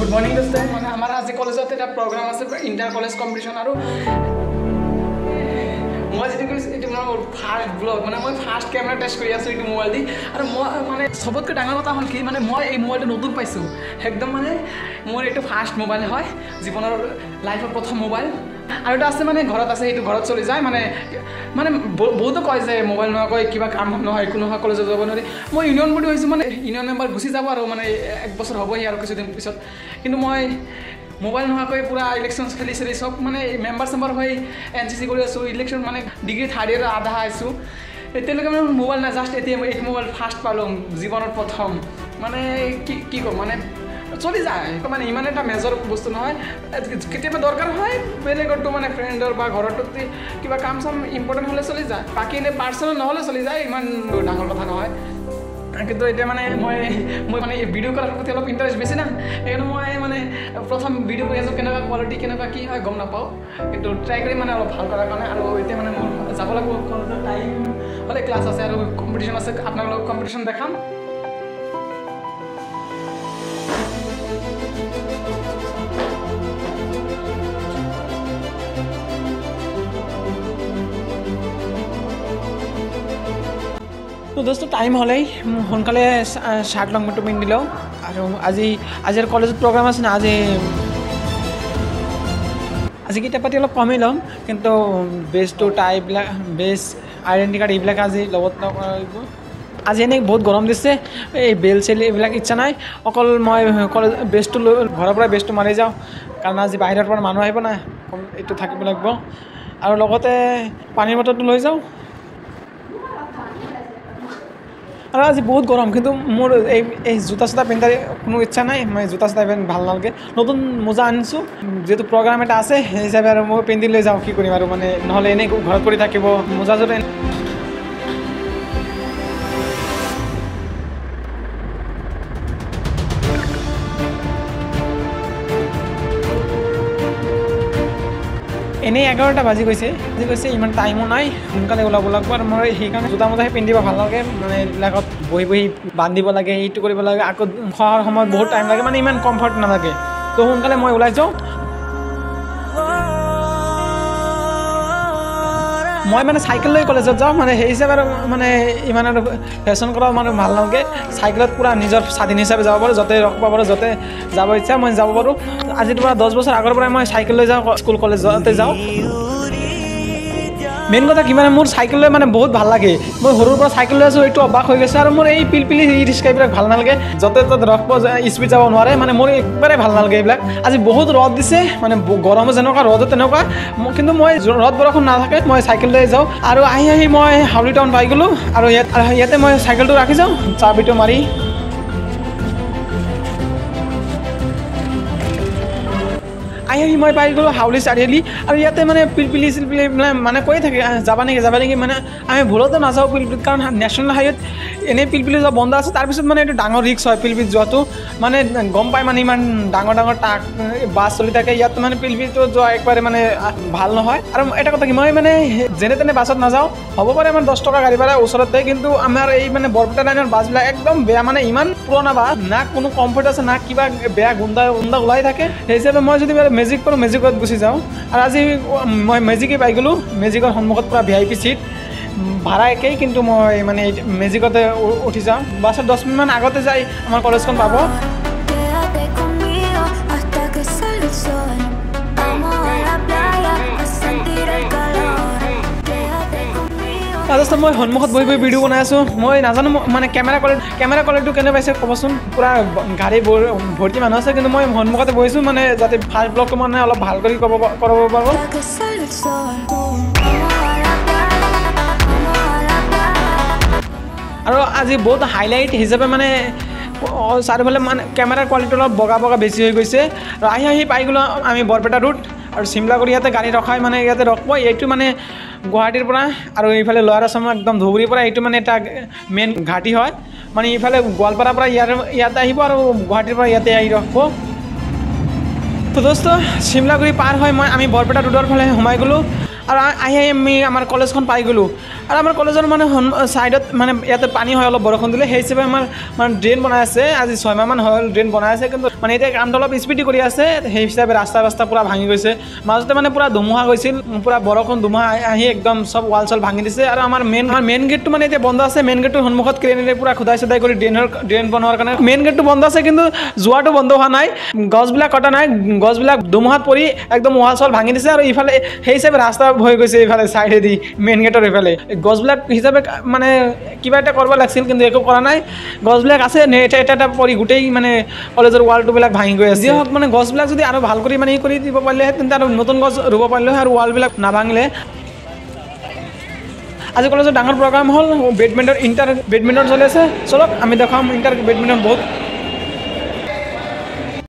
good morning दोस्तों मैं हमारा आज कॉलेजत एक प्रोग्राम আছে इंटर कॉलेज कॉम्पिटिशन और मैं जी मोर फार्स्ट ब्लॉग मैं फार्स्ट कैमेरा टेस्ट कर मोबाइल दी और मैं सबतक डाँगर कथा हल कि मैं मोबाइल नतुन पासी एकदम मैं मोर ये फार्स्ट मोबाइल है जीवन लाइफर प्रथम मोबाइल और এটা আছে মানে ঘৰত আছে এইটো ঘৰত চলি যায় মানে মানে বহুতো কয় যে মোবাইল নকয় কিবা কাম নহয় একো নহয় কলেজত যাব নোৱাৰি মই ইউনিয়ন বডি হৈছোঁ মানে ইউনিয়ন মেম্বাৰ গুচি যাব আৰু মানে এক বছৰ হ'বহি আৰু কিছুদিন পিছত কিন্তু মই মোবাইল নোহোৱাকৈ পুৰা ইলেকশ্যন খেলি চেলি চব মানে মেম্বাৰ চেম্বাৰ হৈ এনচিচি কৰি আছোঁ ইলেকশ্যন মানে ডিগ্ৰী থাৰ্ড ইয়েৰ আধা আছোঁ এতিয়ালৈকে মানে মোবাইল নাই জাষ্ট এতিয়া এইটো মোবাইল ফাৰ্ষ্ট পালোঁ জীৱনৰ প্ৰথম মানে কি ক'ম মানে চলি যায় মানে ইমান এটা মেজৰ বস্তু নহয় কেতিয়াবা দৰকাৰ হয় বেলেগতো মানে ফ্ৰেণ্ডৰ বা ঘৰতো কিবা কাম চাম ইম্পৰ্টেণ্ট হ'লে চলি যায় বাকী এনে পাৰ্চনেল নহ'লে চলি যায় ইমান ডাঙৰ কথা নহয় কিন্তু এতিয়া মানে মই মানে ভিডিঅ' কৰাৰ প্ৰতি অলপ ইণ্টাৰেষ্ট বেছি না সেইকাৰণে মই মানে প্ৰথম ভিডিঅ' কৰি আছোঁ কেনেকুৱা কোৱালিটি কেনেকুৱা কি হয় গম নাপাওঁ কিন্তু ট্ৰাই কৰি মানে অলপ ভাল কৰাৰ কাৰণে আৰু এতিয়া মানে মোৰ যাব লাগিব কলেজৰ টাইম হ'লে ক্লাছ আছে আৰু কম্পিটিশ্যন আছে আপোনালোকক কম্পিটিশ্যন দেখাম तो दोस्तों टाइम हल सोनकाले शार्ट लंग पेंट पिंधि लওঁ और आज कॉलेज प्रोग्राम आछे ना आज किताब पाती अलग कमेই लম किन्तु बेस्ट तो टाई बेस्ट आइडेंटिटी कार्ड ये आज लगत आज एने बहुत गरम दिसे बेल सेल ये इच्छा ना अकल मैं कलेज बेस्ट घर पर बेस्ट मारि जाऊँ कारण आज बाहिर मानुह आहिब ना ये থাকিব লাগিব और लगते पानी बटलটো লৈ যাওঁ और आज बहुत गरम किन्तु मोर जूता चूता पिंधार कोनो इच्छा ना मैं जूता चूता इमान भल नालागे नतुन मोजा आनिছোঁ जेहेतु प्रोग्राम एटा आछे সেই হিচাপে और मैं पिंधि লৈ যাওঁ कि करिम और माने নহ'ले एने घरत परि থাকিব मोजाजोर एने 11টা बाजी गई इमान टाइमो ना सोनकाले ओलाब लागब और मैं সেইকাৰণে जूता मोजा पिंधिब ভাল नालागे माने এইবিলাকত বহি বহি बांधिब लागे এইটো কৰিব লাগে আকৌ খোৱাৰ সময়ত বহুত টাইম লাগে মানে ইমান কমফৰ্ট নালাগে তো সোনকালে মই ওলাই যাওঁ मैं माने साइकेल লৈ कलेजत जाऊँ माने সেই হিচাপে माने इमान फैशन কৰা মানে ভাল নালাগে साइकेलत पूरा निजर स्वाधीन हिसाब যাব পাৰোঁ যতে ৰখ পাব পাৰোঁ যতে যাব ইচ্ছা মই যাব পাৰোঁ আজি পৰা 10 বছৰ আগৰ পৰা মই সাইকেল লৈ যাওঁ স্কুল কলেজ যতে যাওঁ मेन कथा कि मोर साइकेल मैं बहुत भल लगे मैं सरुर पर साइकेल लै आसो ये अबाक हो गए और मोर ये पिलपिली इ रिक्शा भल नालागे जते तते रख स्पीड যাব নোৱাৰে মানে मोर एकबारे भल नालागे এইবিলাক आज बहुत रद दिसे माने गरमो जेनेকুৱা रदो तेनेকুৱা किन्तु मैं रद बरषुण नाथाके मैं साइकेल लै जाऊँ और आहि मैं हाउली टाउन पाई गलो और इते मैं साइकेलটো राखी जाऊँ चाबिটো मारि आहि मैं पाई गलो हाउली चारिआली और इते माने पिलपिली सिलपिली माने কৈ থাকে যাবা নেকি মানে আমি ভুলতে নাযাওঁ পিলপিলিত কাৰণ নেশ্যনেল হাইৱেত এনে পিলপিলি যোৱা বন্ধ আছে তাৰপিছত মানে এইটো ডাঙৰ ৰিক্স হয় পিলপিলিত যোৱাটো মানে গম পায় মানে ইমান ডাঙৰ ট্ৰাক বাছ চলি থাকে ইয়াত মানে পিলপিলিটো যোৱা একবাৰে মানে ভাল নহয় আৰু এটা কথা কি মই মানে যেনে তেনে বাছত নাযাওঁ হ'ব পাৰে আমাৰ 10 টকা গাড়ী ভাড়া ওচৰতে কিন্তু আমাৰ এই মানে বৰপেটা লাইনৰ বাছবিলাক একদম বেয়া মানে ইমান পুৰণা বাছ না কোনো কমফৰ্ট আছে না কিবা বেয়া গুণ্ডা ওলাই থাকে সেই হিচাপে মই যদি মেজিক পাৰোঁ মেজিকত গুচি যাওঁ আৰু আজি মই মেজিকে পাই গ'লোঁ মেজিকৰ সন্মুখত পুৰা VIP সিট ভাড়া একেই কিন্তু মই মানে মেজিকতে উঠি যাওঁ বাছত 10 মিনিটমান আগতে যাই আমাৰ কলেজখন পাব दोस्तों मैं सन्मुखत बहि भिडिओ बनाई आसो मैं नाजानो माने कैमेरा क्वालिटी केने पाइसे कबचोन पूरा गाड़ी भर्ती मानुह आछे किन्तु मैं सन्मुखते बहिছোঁ माने जाते फार्स्ट ब्लगটো माने अलप भाल करि कराब पारो और आज बहुत हाइलाइट हिसापे माने चारिफाले माने कैमेरा क्वालिटी अलप बगा बेसि हो गई और आहि पाई गलो आमी बरपेटा रूट और सिमलागुड़ी इते गाड़ी रखाई माने इते रखब ये माने गुवाहाटीर পৰা और इफाले लोअर आसाम एकदम धुबुरीर পৰা ये माने এটা मेन घाटी है माने इफाले गोवालपारार পৰা ইয়াতে আহিব और गुवाहाटीर পৰা ইয়াতে আহি रखब तो दोस्तों सिमलागुड़ी पार है मैं आमी बरपेटा रोडर फाले सोमाई गलो আৰু আহি আমি আমাৰ কলেজখন পাই গ'লোঁ আৰু আমাৰ কলেজৰ মানে ছাইডত মানে ইয়াতে পানী হয় অলপ বৰষুণ দিলে সেই হিচাপে আমাৰ মানে ড্ৰেইন বনাই আছে আজি 6 মাহমান হ'ল ড্ৰেইন বনাই আছে কিন্তু মানে এতিয়া কামটো অলপ স্পীডি কৰি আছে সেই হিচাপে ৰাস্তা পূৰা ভাঙি গৈছে মাজতে মানে পূৰা ধুমুহা গৈছিল পূৰা বৰষুণ ধুমুহা আহি একদম চব ৱাল চল ভাঙি দিছে আৰু আমাৰ মেইন গেটটো মানে এতিয়া বন্ধ আছে মেইন গেটটোৰ সন্মুখত ক্ৰেনেৰে পূৰা খুদাই চদাই কৰি ড্ৰেইন বনোৱাৰ কাৰণে মেইন গেটটো বন্ধ আছে কিন্তু যোৱাটো বন্ধ হোৱা নাই গছবিলাক কটা নাই গছবিলাক ধুমুহাত পৰি একদম ৱাল চল ভাঙি দিছে আৰু ইফালে সেই হিচাপে ৰাস্তা হৈ গৈছে এইফালে ছাইডেদি মেইন গেটৰ এইফালে গছবিলাক হিচাপে মানে কিবা এটা কৰিব লাগিছিল কিন্তু একো কৰা নাই গছবিলাক আছে এটা পৰি গোটেই মানে কলেজৰ ৱালটোবিলাক ভাঙি গৈ আছে যি হওক মানে গছবিলাক যদি আৰু ভাল কৰি মানে কৰি দিব পাৰিলে তেন্তে আৰু নতুন গছ ৰুব পাৰিলে আৰু ৱালবিলাক নাভাঙিলে আজি কলেজৰ ডাঙৰ প্ৰগ্ৰাম হ'ল বেডমিণ্টন চলি আছে চলক আমি দেখাম বেডমিণ্টন বহুত